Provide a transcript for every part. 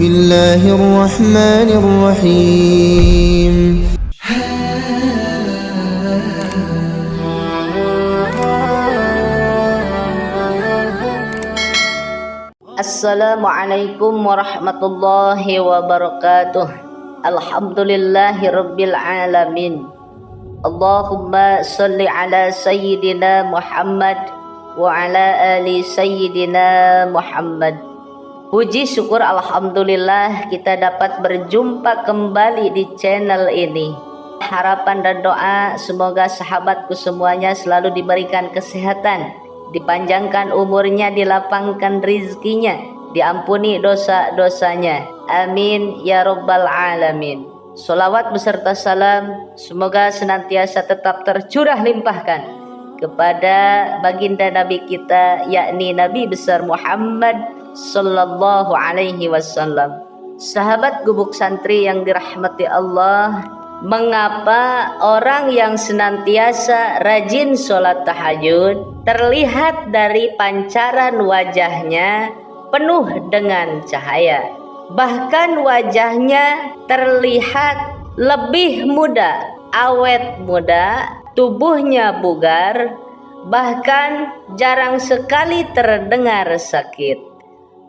الله الرحمن الرحيم. Assalamualaikum warahmatullahi wabarakatuh. Alhamdulillahi rabbil alamin. Allahumma salli ala sayyidina Muhammad wa ala ali sayyidina Muhammad. Puji syukur alhamdulillah kita dapat berjumpa kembali di channel ini. Harapan dan doa semoga sahabatku semuanya selalu diberikan kesehatan, dipanjangkan umurnya, dilapangkan rizkinya, diampuni dosa-dosanya. Amin ya rabbal alamin. Salawat beserta salam semoga senantiasa tetap tercurah limpahkan kepada baginda Nabi kita, yakni Nabi besar Muhammad sallallahu alaihi wasallam. Sahabat Gubuk Santri yang dirahmati Allah, mengapa orang yang senantiasa rajin sholat tahajud terlihat dari pancaran wajahnya penuh dengan cahaya, bahkan wajahnya terlihat lebih muda, awet muda, tubuhnya bugar, bahkan jarang sekali terdengar sakit?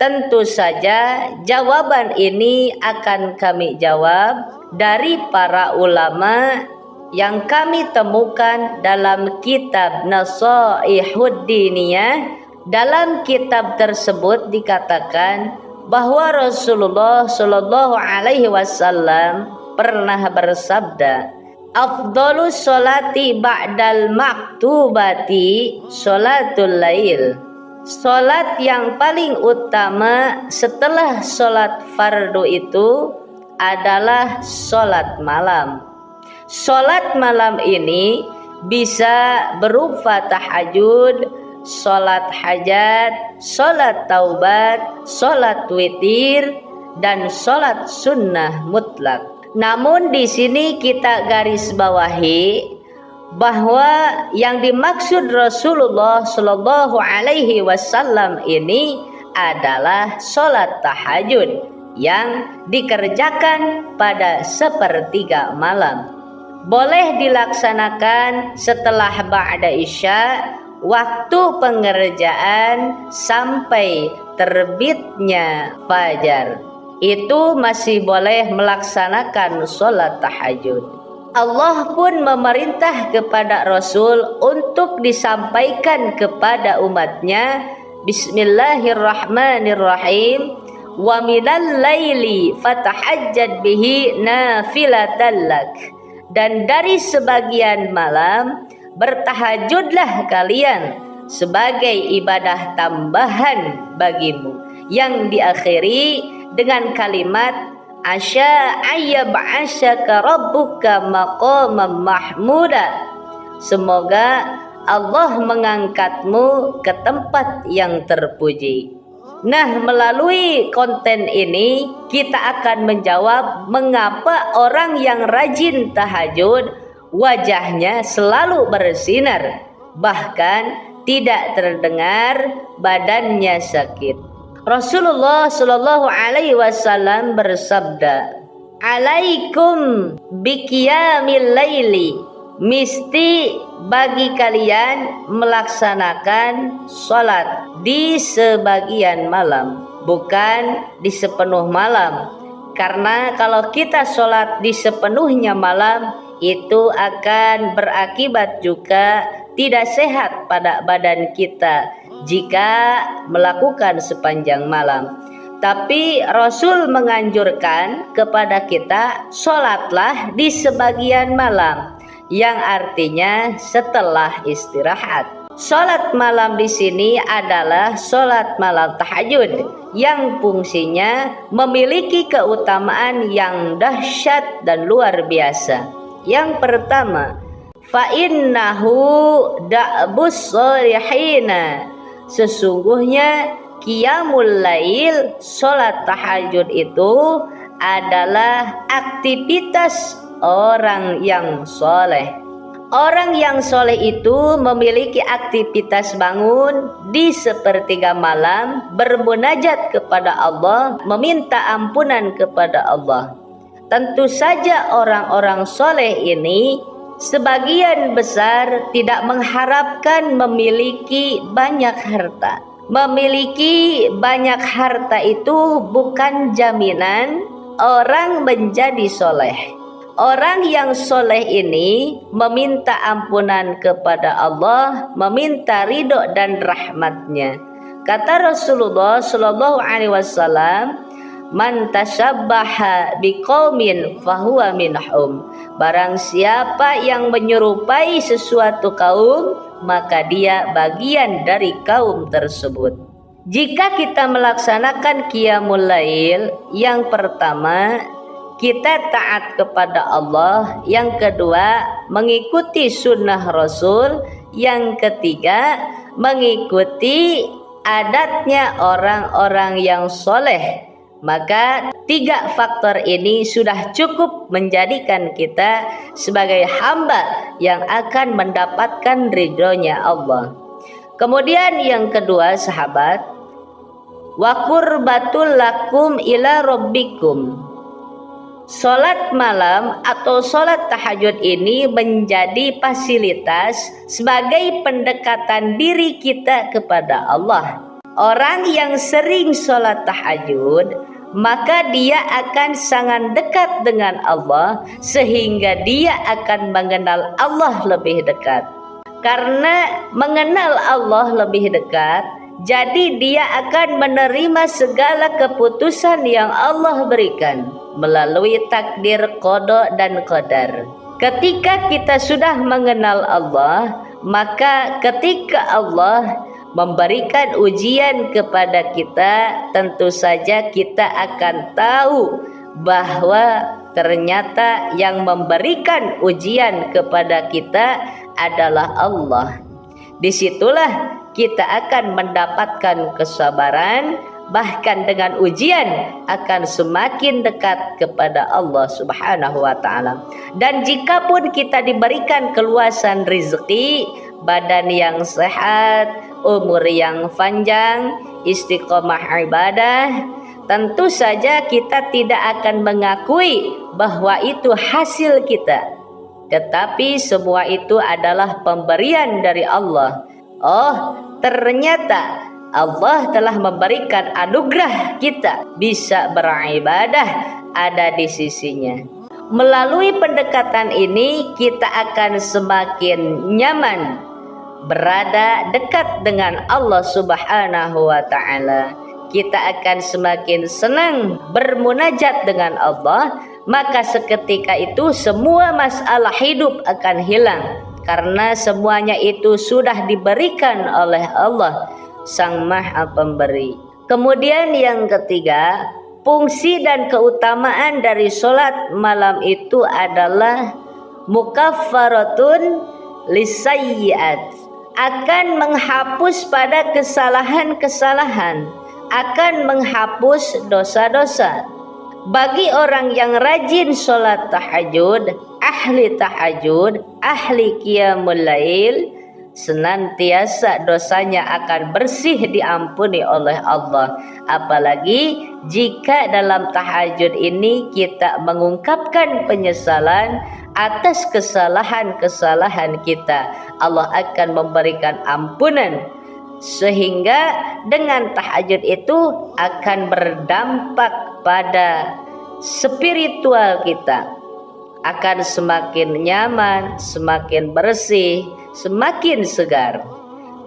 Tentu saja jawaban ini akan kami jawab dari para ulama yang kami temukan dalam kitab Nasaihud Diniyah. Dalam kitab tersebut dikatakan bahwa Rasulullah Shallallahu Alaihi Wasallam pernah bersabda, "Afdhalus sholati ba'dal maktubati sholatul lail." Sholat yang paling utama setelah sholat fardu itu adalah sholat malam. Sholat malam ini bisa berupa tahajud, sholat hajat, sholat taubat, sholat witir, dan sholat sunnah mutlak. Namun di sini kita garis bawahi bahwa yang dimaksud Rasulullah Shallallahu Alaihi Wasallam ini adalah sholat tahajud yang dikerjakan pada sepertiga malam. Boleh dilaksanakan setelah ba'da isya, waktu pengerjaan sampai terbitnya fajar. Itu masih boleh melaksanakan sholat tahajud. Allah pun memerintah kepada Rasul untuk disampaikan kepada umatnya, Bismillahirrahmanirrahim, wa minal laili fatahajjad bihi nafilatan lak. Dan dari sebagian malam bertahajudlah kalian sebagai ibadah tambahan bagimu, yang diakhiri dengan kalimat Asya ayyab'asyaka rabbuka maqaman mahmuda. Semoga Allah mengangkatmu ke tempat yang terpuji. Nah, melalui konten ini kita akan menjawab mengapa orang yang rajin tahajud wajahnya selalu bersinar, bahkan tidak terdengar badannya sakit. Rasulullah Shallallahu Alaihi Wasallam bersabda, "Alaikum biqiyamil laili." Mesti bagi kalian melaksanakan sholat di sebagian malam, bukan di sepenuh malam. Karena kalau kita sholat di sepenuhnya malam, itu akan berakibat juga tidak sehat pada badan kita jika melakukan sepanjang malam. Tapi Rasul menganjurkan kepada kita, sholatlah di sebagian malam, yang artinya setelah istirahat. Sholat malam di sini adalah sholat malam tahajud yang fungsinya memiliki keutamaan yang dahsyat dan luar biasa. Yang pertama, fa innahu da'bus sholihina. Sesungguhnya qiyamul lail, sholat tahajud itu adalah aktivitas orang yang soleh. Orang yang soleh itu memiliki aktivitas bangun di sepertiga malam, bermunajat kepada Allah, meminta ampunan kepada Allah. Tentu saja orang-orang soleh ini sebagian besar tidak mengharapkan memiliki banyak harta. Memiliki banyak harta itu bukan jaminan orang menjadi soleh. Orang yang soleh ini meminta ampunan kepada Allah, meminta ridho dan rahmatnya. Kata Rasulullah Shallallahu Alaihi Wasallam, "Man tashabbaha biqaumin fahuwa minhum." Barang siapa yang menyerupai sesuatu kaum, maka dia bagian dari kaum tersebut. Jika kita melaksanakan qiyamul lail, yang pertama kita taat kepada Allah, yang kedua mengikuti sunnah Rasul, yang ketiga mengikuti adatnya orang-orang yang soleh. Maka 3 faktor ini sudah cukup menjadikan kita sebagai hamba yang akan mendapatkan ridhonya Allah. Kemudian yang kedua sahabat, wa qurbatul lakum ila rabbikum. Sholat malam atau sholat tahajud ini menjadi fasilitas sebagai pendekatan diri kita kepada Allah. Orang yang sering sholat tahajud, maka dia akan sangat dekat dengan Allah, sehingga dia akan mengenal Allah lebih dekat. Karena mengenal Allah lebih dekat, jadi dia akan menerima segala keputusan yang Allah berikan melalui takdir, qada dan qadar. Ketika kita sudah mengenal Allah, maka ketika Allah memberikan ujian kepada kita, tentu saja kita akan tahu bahwa ternyata yang memberikan ujian kepada kita adalah Allah. Disitulah kita akan mendapatkan kesabaran, bahkan dengan ujian akan semakin dekat kepada Allah Subhanahu wa ta'ala. Dan jikapun kita diberikan keluasan rezeki, badan yang sehat, umur yang panjang, istiqomah ibadah, tentu saja kita tidak akan mengakui bahwa itu hasil kita. Tetapi semua itu adalah pemberian dari Allah. Oh, ternyata Allah telah memberikan anugerah kita bisa beribadah ada di sisinya. Melalui pendekatan ini kita akan semakin nyaman berada dekat dengan Allah Subhanahu wa ta'ala. Kita akan semakin senang bermunajat dengan Allah, maka seketika itu semua masalah hidup akan hilang, karena semuanya itu sudah diberikan oleh Allah Sang Maha Pemberi. Kemudian yang ketiga, fungsi dan keutamaan dari sholat malam itu adalah mukaffaratun lisayyi'at, akan menghapus pada kesalahan-kesalahan, akan menghapus dosa-dosa. Bagi orang yang rajin sholat tahajud, ahli qiyamul lail, senantiasa dosanya akan bersih diampuni oleh Allah. Apalagi jika dalam tahajud ini kita mengungkapkan penyesalan atas kesalahan-kesalahan kita, Allah akan memberikan ampunan, sehingga dengan tahajud itu akan berdampak pada spiritual kita, akan semakin nyaman, semakin bersih, semakin segar,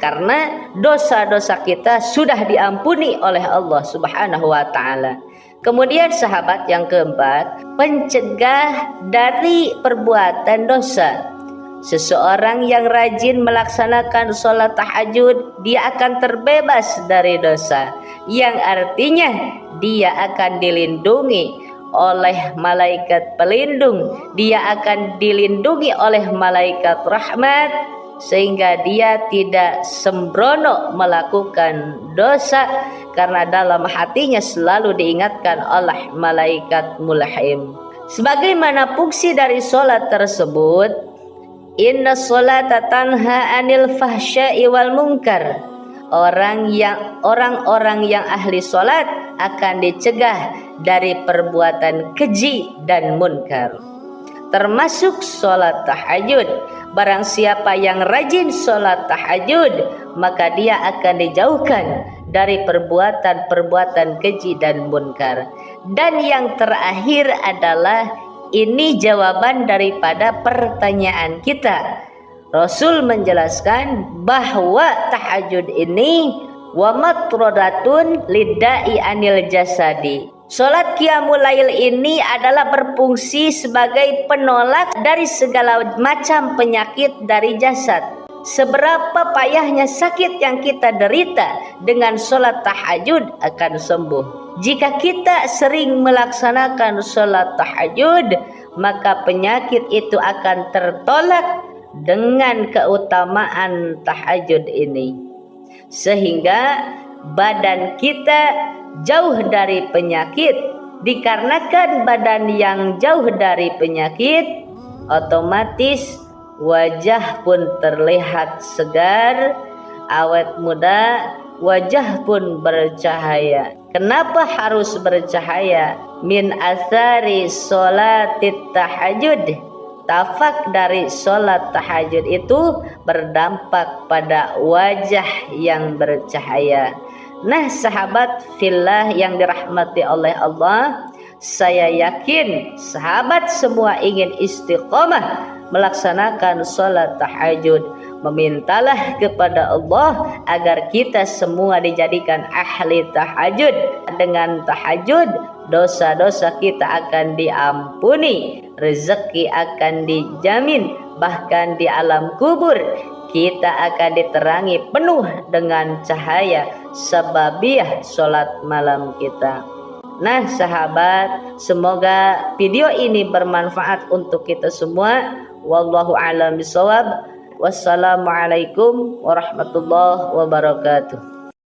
karena dosa-dosa kita sudah diampuni oleh Allah Subhanahu wa ta'ala. Kemudian sahabat yang keempat, pencegah dari perbuatan dosa. Seseorang yang rajin melaksanakan sholat tahajud, dia akan terbebas dari dosa, yang artinya dia akan dilindungi oleh malaikat pelindung, dia akan dilindungi oleh malaikat rahmat, sehingga dia tidak sembrono melakukan dosa, karena dalam hatinya selalu diingatkan oleh malaikat mulhim. Sebagaimana fungsi dari sholat tersebut, Inna sholata tanha anil fahsya'i wal munkar. Orang-orang yang ahli sholat akan dicegah dari perbuatan keji dan munkar, termasuk sholat tahajud. Barang siapa yang rajin sholat tahajud, maka dia akan dijauhkan dari perbuatan-perbuatan keji dan munkar. Dan yang terakhir adalah ini jawaban daripada pertanyaan kita. Rasul menjelaskan bahwa tahajud ini wa matrodatun lidai anil jasadi. Salat qiyamul lail ini adalah berfungsi sebagai penolak dari segala macam penyakit dari jasad. Seberapa payahnya sakit yang kita derita, dengan salat tahajud akan sembuh. Jika kita sering melaksanakan salat tahajud, maka penyakit itu akan tertolak dengan keutamaan tahajud ini, sehingga badan kita jauh dari penyakit. Dikarenakan badan yang jauh dari penyakit, otomatis wajah pun terlihat segar, awet muda, wajah pun bercahaya. Kenapa harus bercahaya? Min asari sholatit tahajud. Tafak dari sholat tahajud itu berdampak pada wajah yang bercahaya. Nah, sahabat fillah yang dirahmati oleh Allah, saya yakin sahabat semua ingin istiqomah melaksanakan sholat tahajud. Memintalah kepada Allah agar kita semua dijadikan ahli tahajud. Dengan tahajud, dosa-dosa kita akan diampuni, rezeki akan dijamin, bahkan di alam kubur kita akan diterangi penuh dengan cahaya sababiah sholat malam kita. Nah sahabat, semoga video ini bermanfaat untuk kita semua. Wallahu a'lam bishawab. Wassalamualaikum warahmatullahi wabarakatuh.